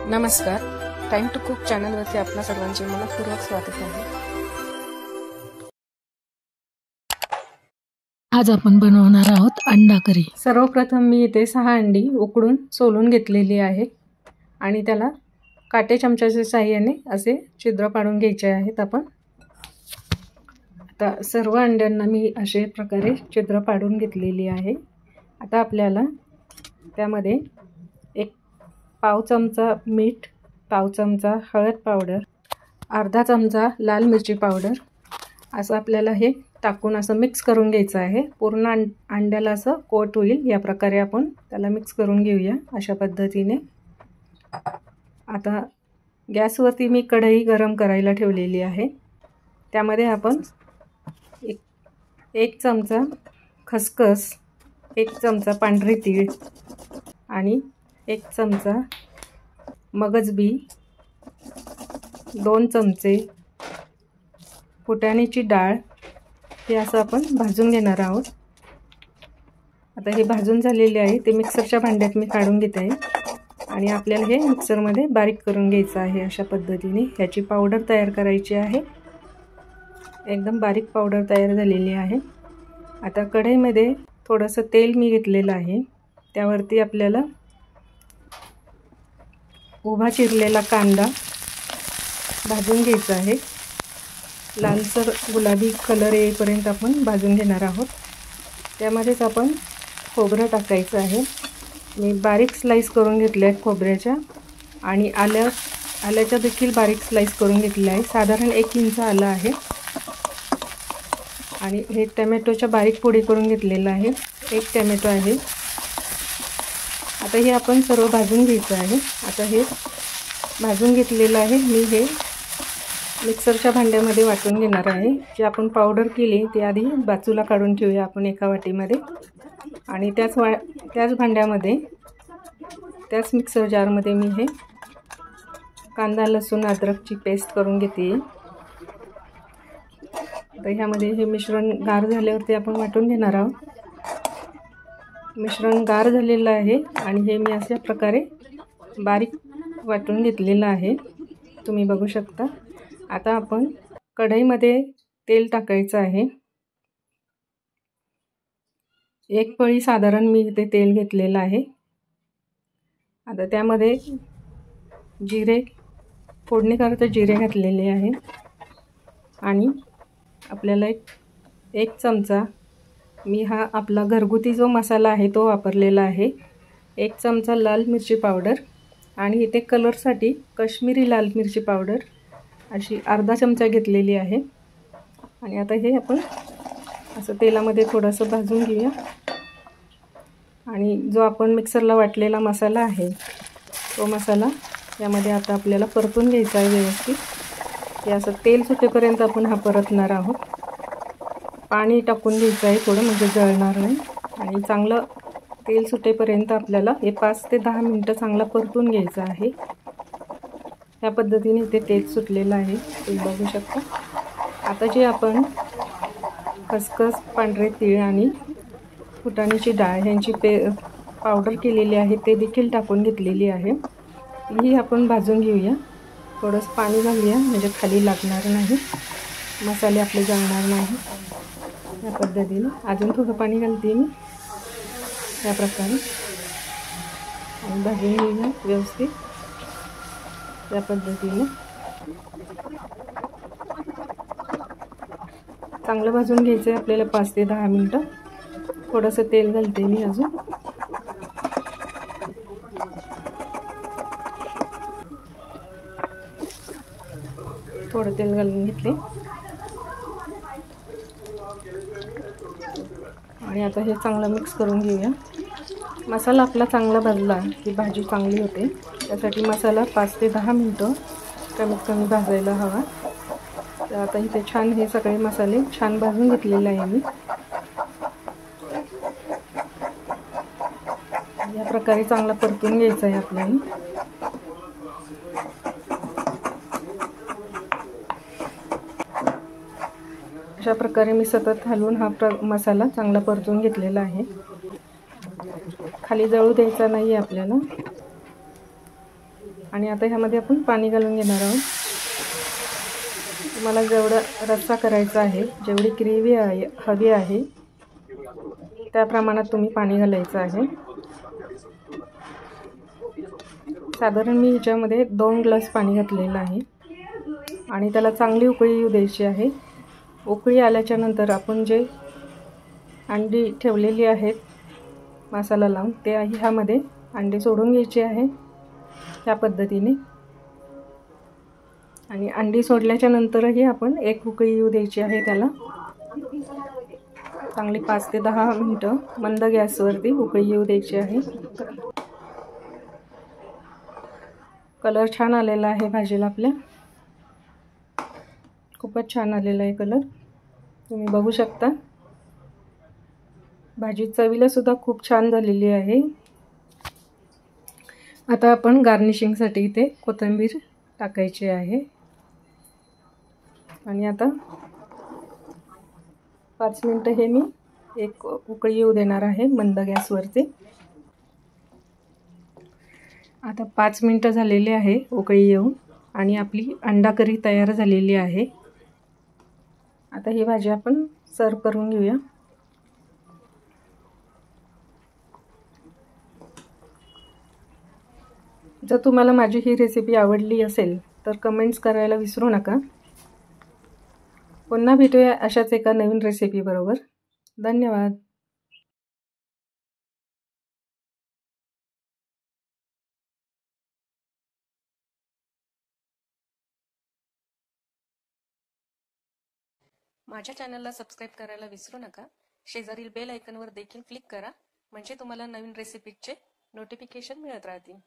नमस्कार, time to cook चॅनलवरती आपल्या सर्वांचे मनपूर्वक स्वागत आहे। आज आपण बनवणार आहोत अंडा करी। सर्वप्रथम मी इथे 6 अंडी उकडून सोलून घेतलेली आहे आणि त्याला काटे चमच्याच्या साहाय्याने असे छिद्र पाडून घ्यायचे आहेत। आपण आता सर्व अंड्यांना मी अशा प्रकारे छिद्र पाडून घेतलेली आहे। आता आपल्याला त्यामध्ये एक पाव चमचा मीठ, पाव चमचा हळद पावडर, अर्धा चमचा लाल मिरची पावडर असं आपल्याला हे टाकून असं मिक्स करून घ्यायचं आहे। पूर्ण अंड्याला असं कोट होईल या प्रकारे आपण त्याला मिक्स करून घेऊया अशा पद्धतीने। आता गॅसवरती मी कढई गरम करायला ठेवलेली आहे। त्यामध्ये आपण एक चमचा खसखस, एक चमचा पांढरी तीळ आणि एक चमचा मगजबी, 2 चमचे फुटाण्याची डाळ हे असं आपण भाजून घेणार आहोत। आता हे भाजून झालेले आहे ते मिक्सरच्या भांड्यात मी काढून घेते आहे आणि आपल्याला हे मिक्सरमध्ये बारीक करून घ्यायचं आहे। अशा पद्धतीने ह्याची पावडर तयार करायची आहे। एकदम बारीक पावडर तयार झालेली आहे। आता कढईमध्ये थोडंसं तेल मी घेतलेलं आहे, त्यावरती आपल्याला उभा चिरलेला कांदा भाजून घ्यायचा आहे। लालसर गुलाबी कलर येईपर्यंत आपण भाजून घेणार आहोत। त्यामध्येच आपण खोबरं टाकायचं आहे। मी बारीक स्लाइस करून घेतले आहेत खोबऱ्याच्या आणि आल्याच्या देखील बारीक स्लाइस करून घेतले आहे। साधारण 1 इंच आलं आहे आणि हे टोमॅटोच्या बारीक फोडी करून घेतलेलं आहे। 1 टोमॅटो आहे। आता हे आपण सर्व भाजून घ्यायचं आहे। आता हे भाजून घेतलेलं आहे मी हे मिक्सरच्या भांड्यामध्ये वाटून घेणार आहे। जे आपण पावडर केली ती आधी बाजूला काढून ठेवूया आपण एका वाटीमध्ये आणि त्याच भांड्यामध्ये त्याच मिक्सर जारमध्ये मी हे कांदा लसूण अद्रकची पेस्ट करून घेते। तर ह्यामध्ये हे मिश्रण गार झाल्यावरती आपण वाटून घेणार आहोत। मिश्रण गार झालेलं आहे आणि हे मी अशा प्रकारे बारीक वाटून घेतलेलं आहे, तुम्ही बघू शकता। आता आपण कढईमध्ये तेल टाकायचं आहे। 1 पळी साधारण मी इथे तेल घेतलेलं आहे। आता त्यामध्ये जिरे फोडणीकरता जिरे घातलेले आहे आणि आपल्याला एक चमचा मी हा आपला घरगुती जो मसाला आहे तो वापरलेला आहे। 1 चमचा लाल मिरची पावडर आणि इथे कलरसाठी काश्मीरी लाल मिरची पावडर अशी अर्धा चमचा घेतलेली आहे। आणि आता हे आपण असं तेलामध्ये थोडंसं भाजून घेऊया आणि जो आपण मिक्सरला वाटलेला मसाला आहे तो मसाला यामध्ये आता आपल्याला परतून घ्यायचा आहे व्यवस्थित। हे असं तेल सुटेपर्यंत आपण हा परतणार आहोत। पाणी टाकून घ्यायचं आहे थोडं, म्हणजे जळणार नाही आणि चांगलं तेल सुटेपर्यंत आपल्याला हे 5 ते 10 मिनिटं चांगलं परतून घ्यायचं आहे। या पद्धतीने ते तेल सुटलेलं आहे, तुम्ही बघू शकता। आता जे आपण खसखस, पांढरे तीळ आणि फुटाण्याची डाळ यांची पावडर केलेली आहे ते देखील टाकून घेतलेली आहे। ही आपण भाजून घेऊया। थोडंसं पाणी घालूया म्हणजे खाली लागणार नाही, मसाले आपले जळणार नाही। या पद्धतीने अजून थोडं पाणी घालते मी या प्रकारे आणि भाजून घेऊया व्यवस्थित। या पद्धतीने चांगलं भाजून घ्यायचं आहे आपल्याला 5 ते 10 मिनिटं। थोडंसं तेल घालते मी अजून, थोडं तेल घालून घेतले आणि आता हे चांगलं मिक्स करून घेऊया। मसाला आपला चांगला भाजला की भाजी चांगली होते, त्यासाठी मसाला 5 ते 10 मिनिटं कमीत कमी भाजायला हवा। तर आता इथे छान हे सगळे मसाले छान भाजून घेतलेले आहे मी। या प्रकारे चांगला परतून घ्यायचा आहे आपल्याला। अशा प्रकारे मी सतत हलवून हा मसाला चांगला परतून घेतलेला आहे। खाली जळू द्यायचा नाही आपल्याला। आणि आता ह्यामध्ये आपण पाणी घालून घेणार आहोत. तुम्हाला जेवढा रस्सा करायचा आहे, जेवढी ग्रेव्ही हवी आहे त्या प्रमाणात तुम्ही पाणी घालायचं आहे. साधारण मी ह्याच्यामध्ये 2 ग्लास पाणी घातलेलं आहे आणि त्याला चांगली उकळी येऊ द्यायची आहे. उकळी आल्याच्या नंतर आपण जे अंडी ठेवलेली आहेत मसाला लावून, ते ह्यामध्ये अंडी सोडून घ्यायची आहे ह्या पद्धतीने. आणि अंडी सोडल्याच्या नंतरही आपण एक उकळी येऊ द्यायची आहे त्याला. चांगली 5 ते 10 मिनिटं मंद गॅसवरती उकळी येऊ द्यायची आहे. कलर छान आलेला आहे भाजीला आपल्या, खूपच छान आलेला आहे कलर, तुम्ही बघू शकता. भाजी चवीला सुद्धा खूप छान झालेली आहे. आता आपण गार्निशिंगसाठी इथे कोथिंबीर टाकायची आहे आणि आता 5 मिनिटं हे मी एक उकळी येऊ देणार आहे मंद गॅसवरती. आता 5 मिनिटं झालेली आहे उकळी येऊन आणि आपली अंडा करी तयार झालेली आहे. आता ही भाजी आपण सर्व करून घेऊया. जर तुम्हाला माझी ही रेसिपी आवडली असेल तर कमेंट्स करायला विसरू नका. पुन्हा भेटूया अशाच एका नवीन रेसिपी बरोबर. धन्यवाद. माझ्या चॅनलला सबस्क्राईब करायला विसरू नका. शेजारील बेल आयकॉनवर देखील क्लिक करा, म्हणजे तुम्हाला नवीन रेसिपीचे नोटिफिकेशन मिळत राहतील.